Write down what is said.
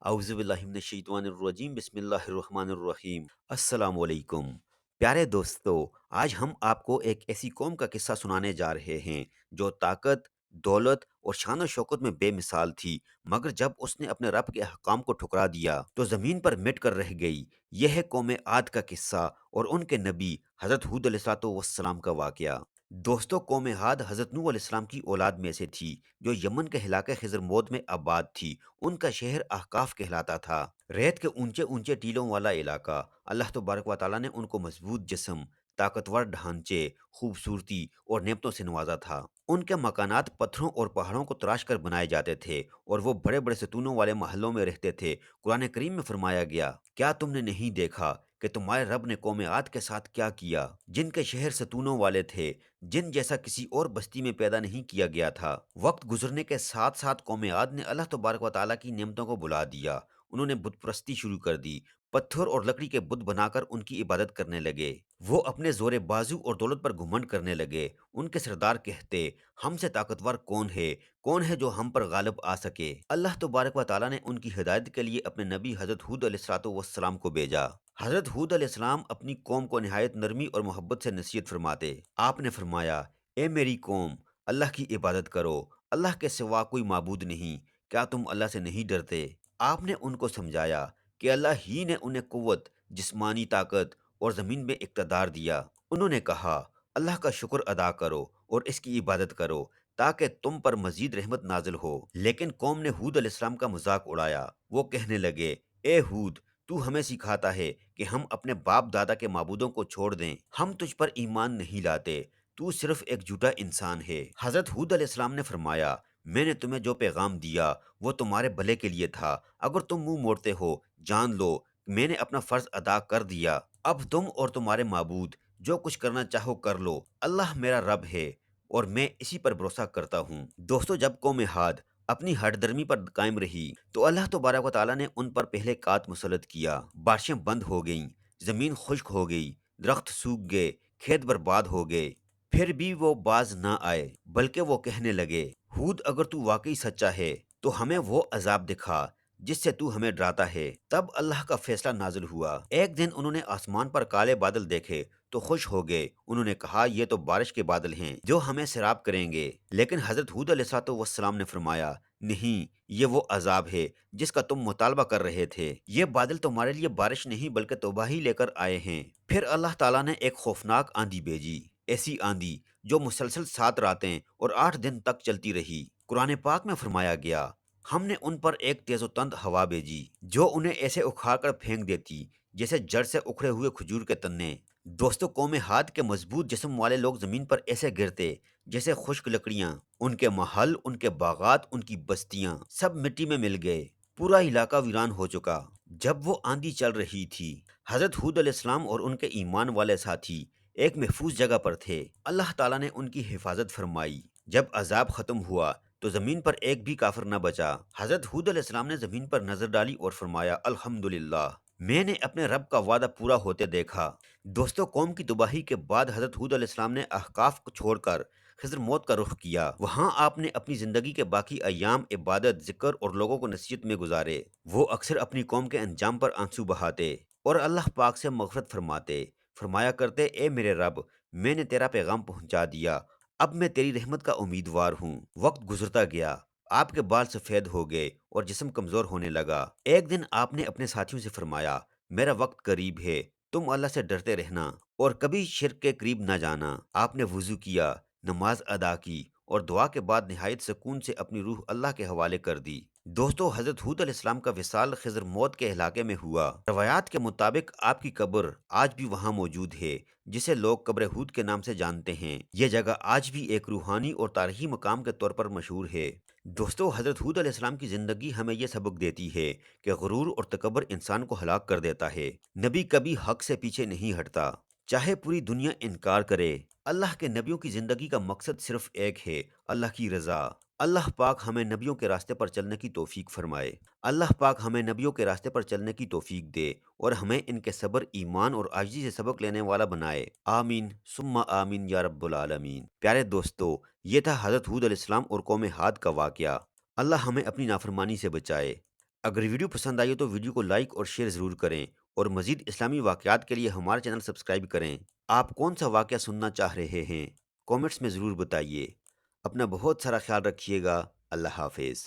اعوذ باللہ من الشیطان الرجیم، بسم اللہ الرحمن الرحیم۔ السلام علیکم پیارے دوستو، آج ہم آپ کو ایک ایسی قوم کا قصہ سنانے جا رہے ہیں جو طاقت، دولت اور شان و شوکت میں بے مثال تھی، مگر جب اس نے اپنے رب کے احکام کو ٹھکرا دیا تو زمین پر مٹ کر رہ گئی۔ یہ ہے قوم عاد کا قصہ اور ان کے نبی حضرت ہود علیہ السلام کا واقعہ۔ دوستو، قوم عاد حضرت نوح علیہ السلام کی اولاد میں سے تھی جو یمن کے علاقے خضر مود میں آباد تھی۔ ان کا شہر احقاف کہلاتا تھا، ریت کے اونچے اونچے ٹیلوں والا علاقہ۔ اللہ تبارک و تعالیٰ نے ان کو مضبوط جسم، طاقتور ڈھانچے، خوبصورتی اور نعمتوں سے نوازا تھا۔ ان کے مکانات پتھروں اور پہاڑوں کو تراش کر بنائے جاتے تھے اور وہ بڑے بڑے ستونوں والے محلوں میں رہتے تھے۔ قرآن کریم میں فرمایا گیا، کیا تم نے نہیں دیکھا کہ تمہارے رب نے قوم عاد کے ساتھ کیا کیا، جن کے شہر ستونوں والے تھے، جن جیسا کسی اور بستی میں پیدا نہیں کیا گیا تھا۔ وقت گزرنے کے ساتھ ساتھ قوم عاد نے اللہ تبارک و تعالیٰ کی نعمتوں کو بھلا دیا۔ انہوں نے بت پرستی شروع کر دی، پتھر اور لکڑی کے بت بنا کر ان کی عبادت کرنے لگے۔ وہ اپنے زور بازو اور دولت پر گھمنڈ کرنے لگے۔ ان کے سردار کہتے، ہم سے طاقتور کون ہے جو ہم پر غالب آ سکے؟ اللہ تبارک و تعالیٰ نے ان کی ہدایت کے لیے اپنے نبی حضرت ہود علیہ السلام کو بھیجا۔ حضرت ہود علیہ السلام اپنی قوم کو نہایت نرمی اور محبت سے نصیحت فرماتے۔ آپ نے فرمایا، اے میری قوم، اللہ کی عبادت کرو، اللہ کے سوا کوئی معبود نہیں، کیا تم اللہ سے نہیں ڈرتے؟ آپ نے ان کو سمجھایا کہ اللہ ہی نے انہیں قوت، جسمانی طاقت اور زمین میں اقتدار دیا۔ انہوں نے کہا، اللہ کا شکر ادا کرو اور اس کی عبادت کرو تاکہ تم پر مزید رحمت نازل ہو۔ لیکن قوم نے ہود علیہ السلام کا مذاق اڑایا۔ وہ کہنے لگے، اے ہود، تو ہمیں سکھاتا ہے کہ ہم اپنے باپ دادا کے معبودوں کو چھوڑ دیں، ہم تجھ پر ایمان نہیں لاتے، تو صرف ایک جھوٹا انسان ہے۔ حضرت ہود علیہ السلام نے فرمایا، میں نے تمہیں جو پیغام دیا وہ تمہارے بھلے کے لیے تھا، اگر تم منہ موڑتے ہو جان لو میں نے اپنا فرض ادا کر دیا، اب تم اور تمہارے معبود جو کچھ کرنا چاہو کر لو، اللہ میرا رب ہے اور میں اسی پر بھروسہ کرتا ہوں۔ دوستو، جب قوم عاد اپنی ہٹ درمی پر قائم رہی تو اللہ تبارک و تعالیٰ نے ان پر پہلے کات مسلط کیا، بارشیں بند ہو گئیں، زمین خشک ہو گئی، درخت سوکھ گئے، کھیت برباد ہو گئے۔ پھر بھی وہ باز نہ آئے، بلکہ وہ کہنے لگے، ہود، اگر تو واقعی سچا ہے تو ہمیں وہ عذاب دکھا جس سے تو ہمیں ڈراتا ہے۔ تب اللہ کا فیصلہ نازل ہوا۔ ایک دن انہوں نے آسمان پر کالے بادل دیکھے تو خوش ہو گئے۔ انہوں نے کہا، یہ تو بارش کے بادل ہیں جو ہمیں سیراب کریں گے۔ لیکن حضرت ہود علیہ السلام نے فرمایا، نہیں، یہ وہ عذاب ہے جس کا تم مطالبہ کر رہے تھے۔ یہ بادل تمہارے لیے بارش نہیں بلکہ تباہی لے کر آئے ہیں۔ پھر اللہ تعالیٰ نے ایک خوفناک آندھی بھیجی، ایسی آندھی جو مسلسل 7 راتیں اور 8 دن تک چلتی رہی۔ قرآن پاک میں فرمایا گیا، ہم نے ان پر ایک تیز و تند ہوا بھیجی جو انہیں ایسے اکھاڑ کر پھینک دیتی جیسے جڑ سے اکھڑے ہوئے کھجور کے تنے۔ دوستو، قوم عاد کے مضبوط جسم والے لوگ زمین پر ایسے گرتے جیسے خشک لکڑیاں۔ ان کے محل، ان کے باغات، ان کی بستیاں سب مٹی میں مل گئے، پورا علاقہ ویران ہو چکا۔ جب وہ آندھی چل رہی تھی، حضرت ہود علیہ السلام اور ان کے ایمان والے ساتھی ایک محفوظ جگہ پر تھے۔ اللہ تعالیٰ نے ان کی حفاظت فرمائی۔ جب عذاب ختم ہوا تو زمین پر ایک بھی کافر نہ بچا۔ حضرت ہود علیہ السلام نے زمین پر نظر ڈالی اور فرمایا، الحمدللہ، میں نے اپنے رب کا وعدہ پورا ہوتے دیکھا۔ دوستو، قوم کی تباہی کے بعد حضرت ہود علیہ السلام نے احقاف کو چھوڑ کر خضر موت کا رخ کیا۔ وہاں آپ نے اپنی زندگی کے باقی ایام عبادت، ذکر اور لوگوں کو نصیحت میں گزارے۔ وہ اکثر اپنی قوم کے انجام پر آنسو بہاتے اور اللہ پاک سے مغفرت فرماتے، فرمایا کرتے، اے میرے رب، میں نے تیرا پیغام پہنچا دیا، اب میں تیری رحمت کا امیدوار ہوں۔ وقت گزرتا گیا، آپ کے بال سفید ہو گئے اور جسم کمزور ہونے لگا۔ ایک دن آپ نے اپنے ساتھیوں سے فرمایا، میرا وقت قریب ہے، تم اللہ سے ڈرتے رہنا اور کبھی شرک کے قریب نہ جانا۔ آپ نے وضو کیا، نماز ادا کی اور دعا کے بعد نہایت سکون سے اپنی روح اللہ کے حوالے کر دی۔ دوستو، حضرت ہود علیہ السلام کا وصال خضر موت کے علاقے میں ہوا۔ روایات کے مطابق آپ کی قبر آج بھی وہاں موجود ہے، جسے لوگ قبر ہود کے نام سے جانتے ہیں۔ یہ جگہ آج بھی ایک روحانی اور تاریخی مقام کے طور پر مشہور ہے۔ دوستو، حضرت ہود علیہ السلام کی زندگی ہمیں یہ سبق دیتی ہے کہ غرور اور تکبر انسان کو ہلاک کر دیتا ہے۔ نبی کبھی حق سے پیچھے نہیں ہٹتا، چاہے پوری دنیا انکار کرے۔ اللہ کے نبیوں کی زندگی کا مقصد صرف ایک ہے، اللہ کی رضا۔ اللہ پاک ہمیں نبیوں کے راستے پر چلنے کی توفیق فرمائے۔ اللہ پاک ہمیں نبیوں کے راستے پر چلنے کی توفیق دے اور ہمیں ان کے صبر، ایمان اور عاجزی سے سبق لینے والا بنائے۔ آمین ثم آمین یا رب العالمین۔ پیارے دوستو، یہ تھا حضرت ہود علیہ السلام اور قوم عاد کا واقعہ۔ اللہ ہمیں اپنی نافرمانی سے بچائے۔ اگر ویڈیو پسند آئی ہو تو ویڈیو کو لائک اور شیئر ضرور کریں، اور مزید اسلامی واقعات کے لیے ہمارا چینل سبسکرائب کریں۔ آپ کون سا واقعہ سننا چاہ رہے ہیں؟ کومنٹس میں ضرور بتائیے۔ اپنا بہت سارا خیال رکھیے گا۔ اللہ حافظ۔